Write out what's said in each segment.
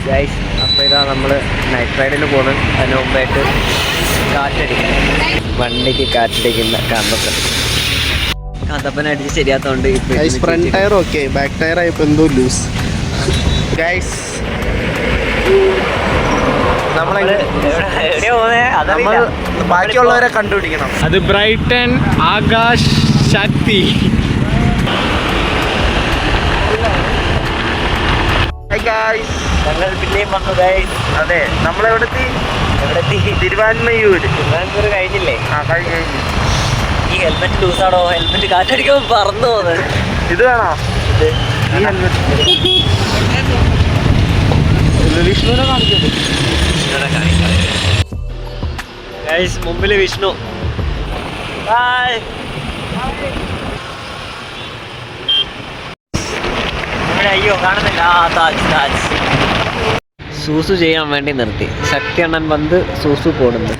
Guys, അപ്പോൾ ഇതാ നമ്മൾ നൈറ്റ് റൈഡിന് പോകുന്നത്. അതിന് മുമ്പായിട്ട് കാറ്റടിക്കും, വണ്ടിക്ക് കാറ്റടിക്കുന്ന കാന്തപ്പനടിച്ച് ശരിയാത്തോണ്ട് front tyre okay, back tyre ആയപ്പോൾ എന്തോ ലൂസ്. ഗൈസ് നമ്മൾ ബാക്കിയുള്ളവരെ കണ്ടുപിടിക്കണം. അത് ബ്രൈറ്റൺ ആകാശ് ശക്തി. ഞങ്ങൾ പിന്നെയും വന്നു ഗൈസ്. അതെ, നമ്മളെവിടെത്തി? തിരുവാൻമയൂര്. കഴിഞ്ഞില്ലേ? കഴിഞ്ഞു. ഈ ഹെൽമെറ്റ് ലൂസാണോ? ഹെൽമെറ്റ് കാറ്റടിക്കുമ്പോൾ പറന്നു പോകുന്നത്. ഇത് വേണോ? ഈ ഹെൽമെറ്റ് വിഷ്ണുവിനെ കാണിക്കുന്നത്. ഗൈസ്, മുമ്പിൽ വിഷ്ണു. ഹായ്. അയ്യോ കാണുന്നില്ല. താജ് സൂസു ചെയ്യാൻ വേണ്ടി നിർത്തി. ശക്തി അണ്ണൻ വന്ന് സൂസു പോടുന്നു.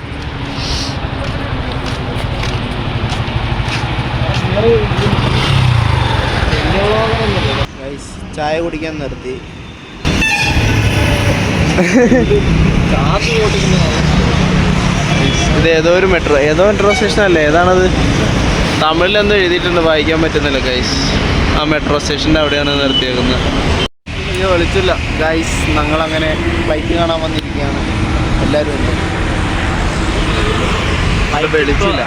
ചായ കുടിക്കാൻ നിർത്തി. ഇത് ഏതോ മെട്രോ സ്റ്റേഷൻ അല്ലേ? ഏതാണത്? തമിഴിലെന്തോ എഴുതിയിട്ടുണ്ട്, വായിക്കാൻ പറ്റുന്നില്ല ഗൈസ്. ആ മെട്രോ സ്റ്റേഷൻ്റെ അവിടെയാണ് നിർത്തിയേക്കുന്നത്. അയ്യോ വിളിച്ചില്ല ഗൈസ്. ഞങ്ങളങ്ങനെ ഫ്ലൈറ്റ് കാണാൻ വന്നിരിക്കുകയാണ് എല്ലാവരും. വിളിച്ചില്ല.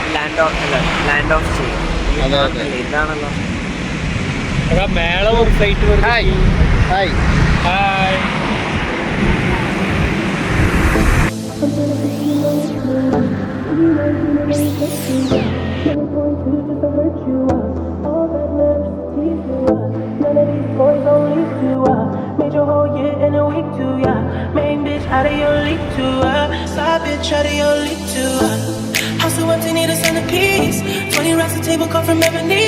ഇതാണല്ലോ മേള ഒരു flight. Hi hi hi. Out of your league to side bitch, out of your league to house of empty, need a centerpiece. 20 racks a table come from ebony.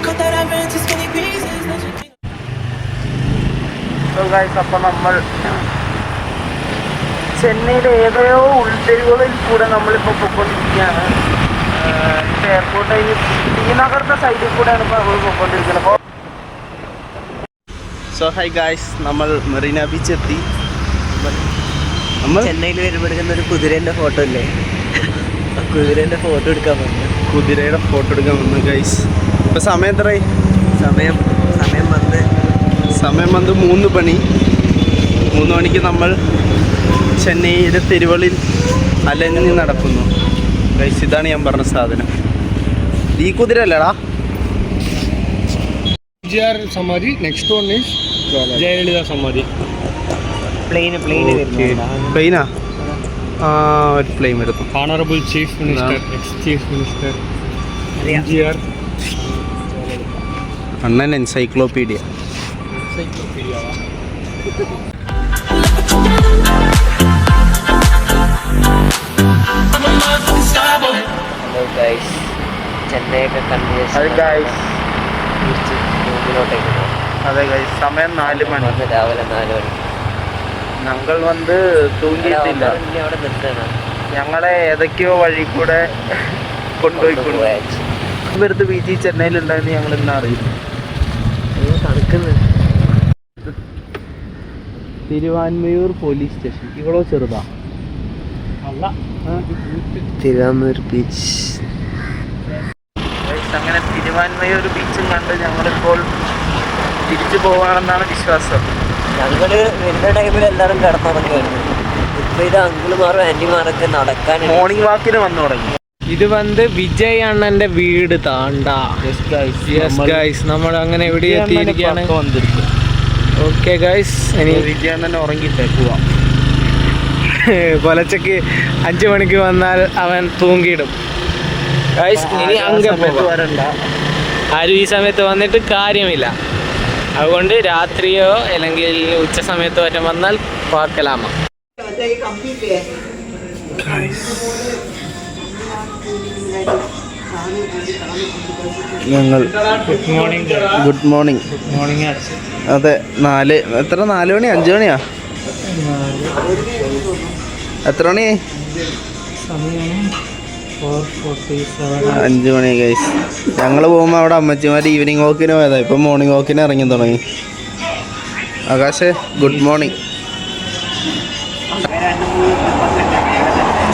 Cut that iron into skinny pieces. So guys, അപ്പോൾ നമ്മൾ ചെന്നൈയിലെ ഏതൊരു ഉൾതെരുവുകളിൽ കൂടെ നമ്മളിപ്പോൾ പോയിക്കൊണ്ടിരിക്കുകയാണ്. Airport കഴിഞ്ഞ് ശ്രീനഗറിൻ്റെ സൈഡിൽ കൂടെയാണ് ഇപ്പോൾ നമ്മൾ പോയിക്കൊണ്ടിരിക്കുന്നത്. അപ്പോൾ സോ ഹൈ ഗായ്സ്, നമ്മൾ മെറീന ബീച്ച് എത്തി. നമ്മൾ ചെന്നൈയിൽ വരുമ്പോൾ എടുക്കുന്ന ഒരു കുതിരേൻ്റെ ഫോട്ടോ ഇല്ലേ? കുതിരേൻ്റെ ഫോട്ടോ എടുക്കാൻ വന്നു. കുതിരയുടെ ഫോട്ടോ എടുക്കാൻ വന്നു ഗൈസ്. ഇപ്പോൾ സമയം എത്രയായി? സമയം വന്ന് 3 മണി. 3 മണിക്ക് നമ്മൾ ചെന്നൈയിലെ തെരുവുകളിൽ അലഞ്ഞ് നടക്കുന്നു ഗൈസ്. ഇതാണ് ഞാൻ പറഞ്ഞ സാധനം. ഈ കുതിര അല്ലടാ. സമാധി. നെക്സ്റ്റ് വൺ ഈസ് ജയലളിത സമാധി. പ്ലെയിനാ? ഒരു പ്ലെയിൻ വരുന്നു. Honourable chief minister, X chief minister MGR. അണ്ണൻ എൻസൈക്ലോപീഡിയ. ചെന്നൈയൊക്കെ കണ്ടു. അതെ ഗൈസ്, സമയം 4 മണി. രാവിലെ 4 മണി. ഞങ്ങൾ വന്ന് തൂങ്ങിയിട്ടില്ല. ഞങ്ങളെ ഏതൊക്കെയോ വഴി കൂടെ കൊണ്ടുപോയിക്കൊണ്ട് ഇവരുത്ത് ബീച്ച് ചെന്നൈയിലുണ്ടായിരുന്നു. ഞങ്ങൾ ഇന്ന് അറിയില്ല. തിരുവാൻമയൂർ പോലീസ് സ്റ്റേഷൻ. ഇവളോ ചെറുതാ? തിരുവാൻമയൂർ ബീച്ച്. അങ്ങനെ തിരുവാൻമയൂർ ബീച്ചും കണ്ട് ഞങ്ങളിപ്പോൾ തിരിച്ചു പോവാണെന്നാണ് വിശ്വാസം. ഞങ്ങള് വരുന്ന ടൈമിൽ എല്ലാവരും കിടന്നുറങ്ങുമായിരുന്നു. ഇപ്പൊ ഇത് അങ്കിളുമാരും ആന്റിമാരൊക്കെ നടക്കാൻ മോർണിംഗ് വാക്കിന് വന്നു തുടങ്ങി. ഇത് വന്ന് വിജയ് അണ്ണന്റെ വീട് താണ്ട. നമ്മൾ അങ്ങനെ എവിടെ എത്തിയിരിക്കുകയാണ്. ഓക്കെ ഗൈസ്, ഇനി വിജയ് അണ്ണനെ ഉറങ്ങിയിട്ടേ പോവാം. പുലച്ചക്ക് 5 മണിക്ക് വന്നാൽ അവൻ തൂങ്ങിയിടും ഗൈസ്. ഇനി വരണ്ട. ആരും ഈ സമയത്ത് വന്നിട്ട് കാര്യമില്ല. അതുകൊണ്ട് രാത്രിയോ അല്ലെങ്കിൽ ഉച്ച സമയത്തോ മറ്റും വന്നാൽ പാർക്കലാമ. ഞങ്ങൾ ഗുഡ് മോർണിംഗ്. അതെ, 4 മണി? 5 മണിയാ? എത്ര മണിയായി? 5 മണി ഗൈസ്. ഞങ്ങൾ പോകുമ്പോൾ അവിടെ അമ്മച്ചിമാർ ഈവനിങ് വാക്കിന് പോയതാണ്. ഇപ്പം മോർണിംഗ് വാക്കിന് ഇറങ്ങി തുടങ്ങി. ആകാശേ ഗുഡ് മോർണിംഗ്.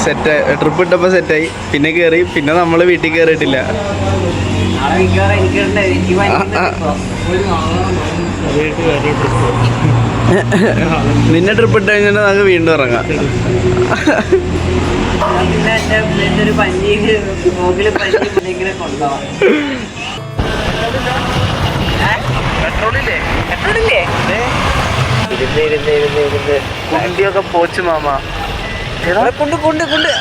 സെറ്റ് ട്രിപ്പ് ഇട്ടപ്പോൾ സെറ്റായി, പിന്നെ കയറി, പിന്നെ നമ്മൾ വീട്ടിൽ കയറിയിട്ടില്ല. നിന്നെ ട്രിപ്പ് ഇട്ട് കഴിഞ്ഞാൽ നമുക്ക് വീണ്ടും ഇറങ്ങാം. കുണ്ടിയൊക്കെ പോച്ചു മാമ. കൊണ്ട്